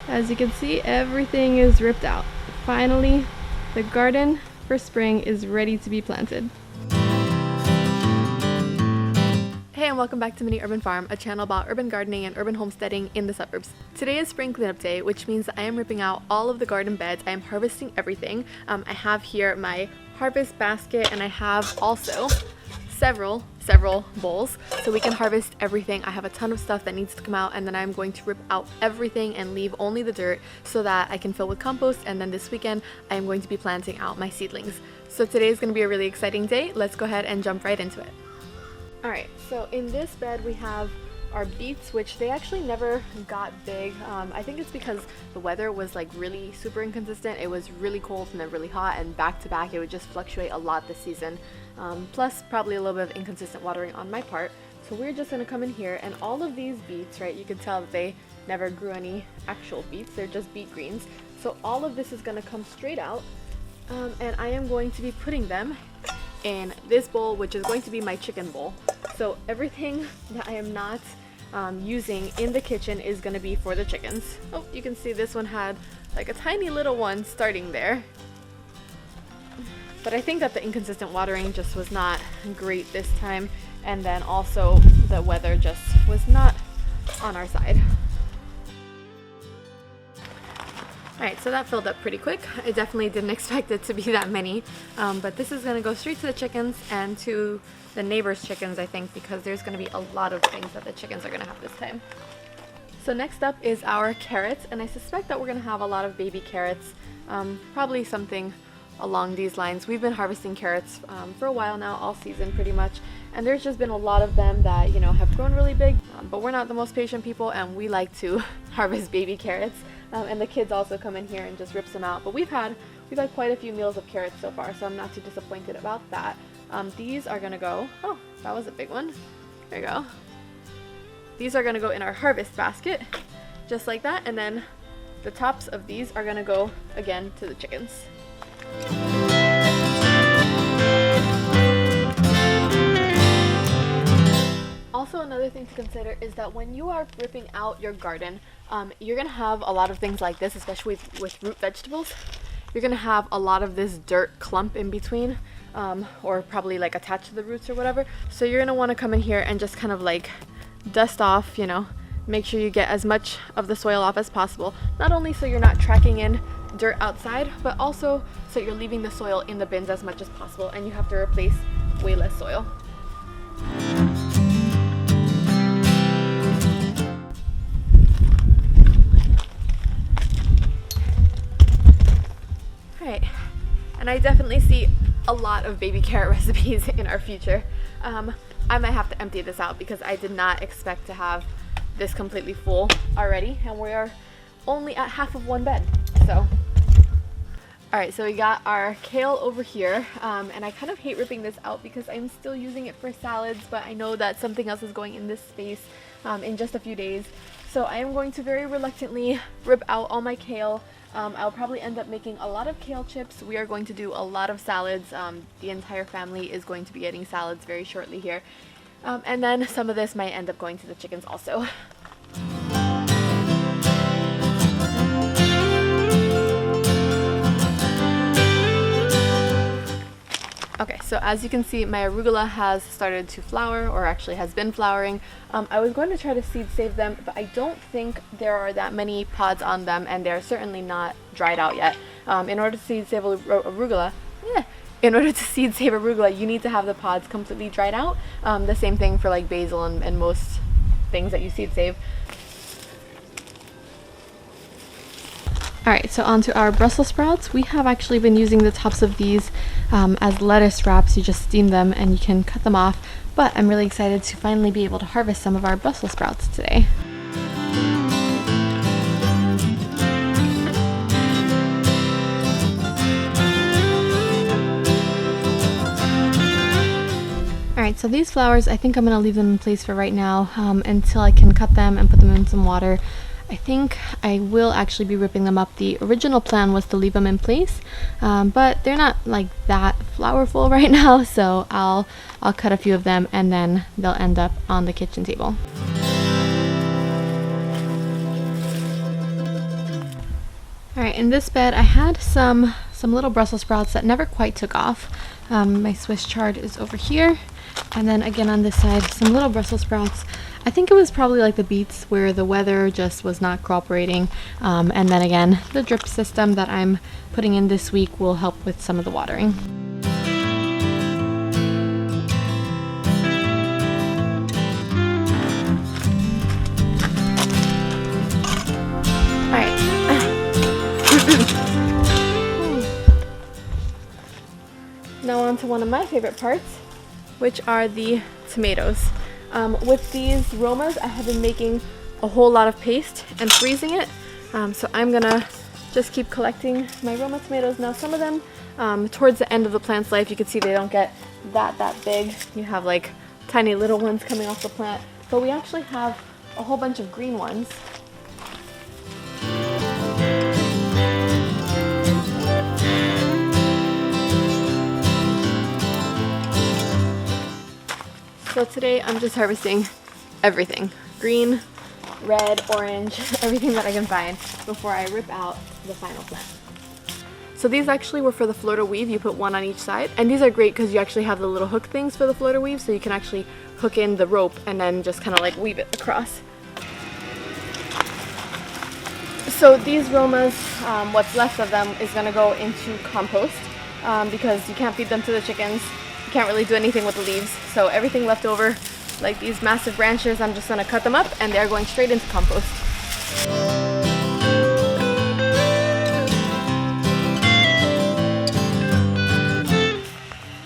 As you can see, everything is ripped out. Finally, the garden for spring is ready to be planted. Hey, and welcome back to Mini Urban Farm, a channel about urban gardening and urban homesteading in the suburbs. Today is spring cleanup day, which means that I am ripping out all of the garden beds. I am harvesting everything. I have here my harvest basket, and I have also several bowls so we can harvest everything. I have a ton of stuff that needs to come out, and then I'm going to rip out everything and leave only the dirt so that I can fill with compost. And then this weekend I am going to be planting out my seedlings. So today is going to be a really exciting day. Let's go ahead and jump right into it. Alright, so in this bed we have our beets, which they actually never got big. I think it's because the weather was like really super inconsistent. It was really cold and then really hot, and back to back it would just fluctuate a lot this season. Plus probably a little bit of inconsistent watering on my part. So we're just going to come in here, and all of these beets, right, you can tell that they never grew any actual beets. They're just beet greens. So all of this is going to come straight out, and I am going to be putting them in this bowl, which is going to be my chicken bowl. So everything that I am not using in the kitchen is going to be for the chickens. Oh, you can see this one had like a tiny little one starting there. But I think that the inconsistent watering just was not great this time, and then also the weather just was not on our side. Alright, so that filled up pretty quick. I definitely didn't expect it to be that many, but this is going to go straight to the chickens and to the neighbor's chickens, I think, because there's going to be a lot of things that the chickens are going to have this time. So next up is our carrots, and I suspect that we're going to have a lot of baby carrots, probably something along these lines. We've been harvesting carrots for a while now, all season pretty much, and there's just been a lot of them that, you know, have grown really big, but we're not the most patient people, and we like to harvest baby carrots. And the kids also come in here and just rip some out. But we've had quite a few meals of carrots so far, so I'm not too disappointed about that. These are gonna go, oh, that was a big one. There you go. These are gonna go in our harvest basket, just like that, and then the tops of these are gonna go again to the chickens. Also, another thing to consider is that when you are ripping out your garden, you're going to have a lot of things like this, especially with root vegetables. You're going to have a lot of this dirt clump in between, or probably like attached to the roots or whatever. So you're going to want to come in here and just kind of like dust off, you know, make sure you get as much of the soil off as possible. Not only so you're not tracking in dirt outside, but also so you're leaving the soil in the bins as much as possible, and you have to replace way less soil. And I definitely see a lot of baby carrot recipes in our future. I might have to empty this out because I did not expect to have this completely full already, and we are only at half of one bed. So, alright, so we got our kale over here, and I kind of hate ripping this out because I'm still using it for salads, but I know that something else is going in this space in just a few days. So I am going to very reluctantly rip out all my kale. I'll probably end up making a lot of kale chips. We are going to do a lot of salads. The entire family is going to be getting salads very shortly here. And then some of this might end up going to the chickens also. Okay, so as you can see, my arugula has started to flower, or actually has been flowering. I was going to try to seed save them, but I don't think there are that many pods on them, and they're certainly not dried out yet. In order to seed save arugula, you need to have the pods completely dried out. The same thing for like basil and most things that you seed save. Alright, so onto our Brussels sprouts. We have actually been using the tops of these as lettuce wraps. You just steam them and you can cut them off, but I'm really excited to finally be able to harvest some of our Brussels sprouts today. Alright, so these flowers, I think I'm going to leave them in place for right now until I can cut them and put them in some water. I think I will actually be ripping them up. The original plan was to leave them in place, but they're not like that flowerful right now, so I'll cut a few of them and then they'll end up on the kitchen table. Alright, in this bed I had some little Brussels sprouts that never quite took off. My Swiss chard is over here, and then again on this side some little Brussels sprouts. I think it was probably like the beets where the weather just was not cooperating, and then again the drip system that I'm putting in this week will help with some of the watering. Now on to one of my favorite parts, which are the tomatoes. With these Romas, I have been making a whole lot of paste and freezing it. So I'm gonna just keep collecting my Roma tomatoes. Now some of them, towards the end of the plant's life, you can see they don't get that big. You have like tiny little ones coming off the plant. But we actually have a whole bunch of green ones. So today I'm just harvesting everything. Green, red, orange, everything that I can find before I rip out the final plant. So these actually were for the floater weave. You put one on each side. And these are great because you actually have the little hook things for the floater weave, so you can actually hook in the rope and then just kind of like weave it across. So these Romas, what's left of them is going to go into compost because you can't feed them to the chickens. You can't really do anything with the leaves, so everything left over, like these massive branches, I'm just going to cut them up and they're going straight into compost.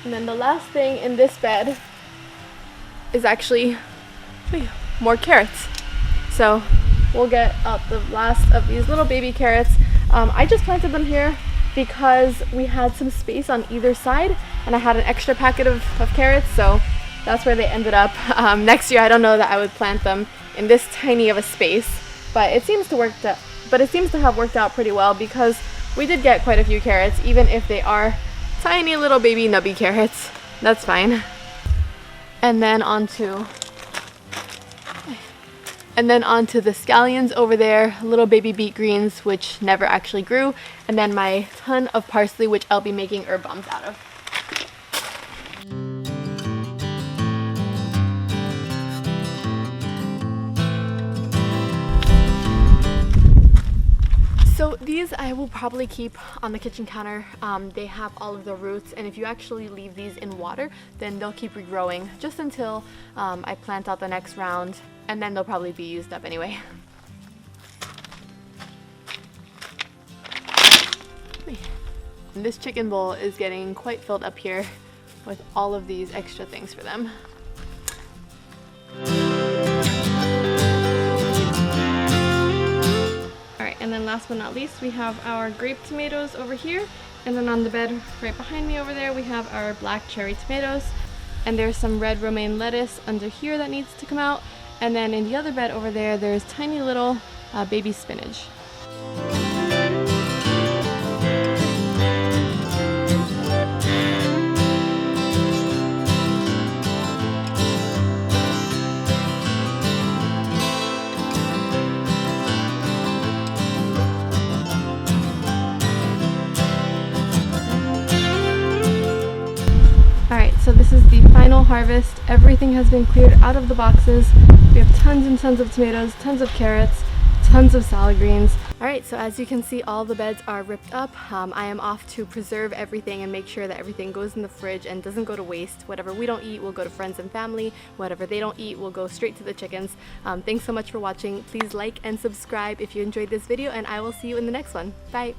And then the last thing in this bed is actually more carrots. So we'll get out the last of these little baby carrots. I just planted them here because we had some space on either side and I had an extra packet of carrots, so that's where they ended up. Next year I don't know that I would plant them in this tiny of a space, but it seems to have worked out pretty well because we did get quite a few carrots, even if they are tiny little baby nubby carrots. That's fine. And then onto the scallions over there, little baby beet greens, which never actually grew, and then my ton of parsley, which I'll be making herb bombs out of. So these I will probably keep on the kitchen counter. They have all of the roots, and if you actually leave these in water, then they'll keep regrowing just until I plant out the next round, and then they'll probably be used up anyway. And this chicken bowl is getting quite filled up here with all of these extra things for them. And then last but not least, we have our grape tomatoes over here. And then on the bed right behind me over there, we have our black cherry tomatoes. And there's some red romaine lettuce under here that needs to come out. And then in the other bed over there, there's tiny little baby spinach. So this is the final harvest. Everything has been cleared out of the boxes. We have tons and tons of tomatoes, tons of carrots, tons of salad greens. Alright, so as you can see, all the beds are ripped up. I am off to preserve everything and make sure that everything goes in the fridge and doesn't go to waste. Whatever we don't eat will go to friends and family. Whatever they don't eat will go straight to the chickens. Thanks so much for watching. Please like and subscribe if you enjoyed this video, and I will see you in the next one. Bye!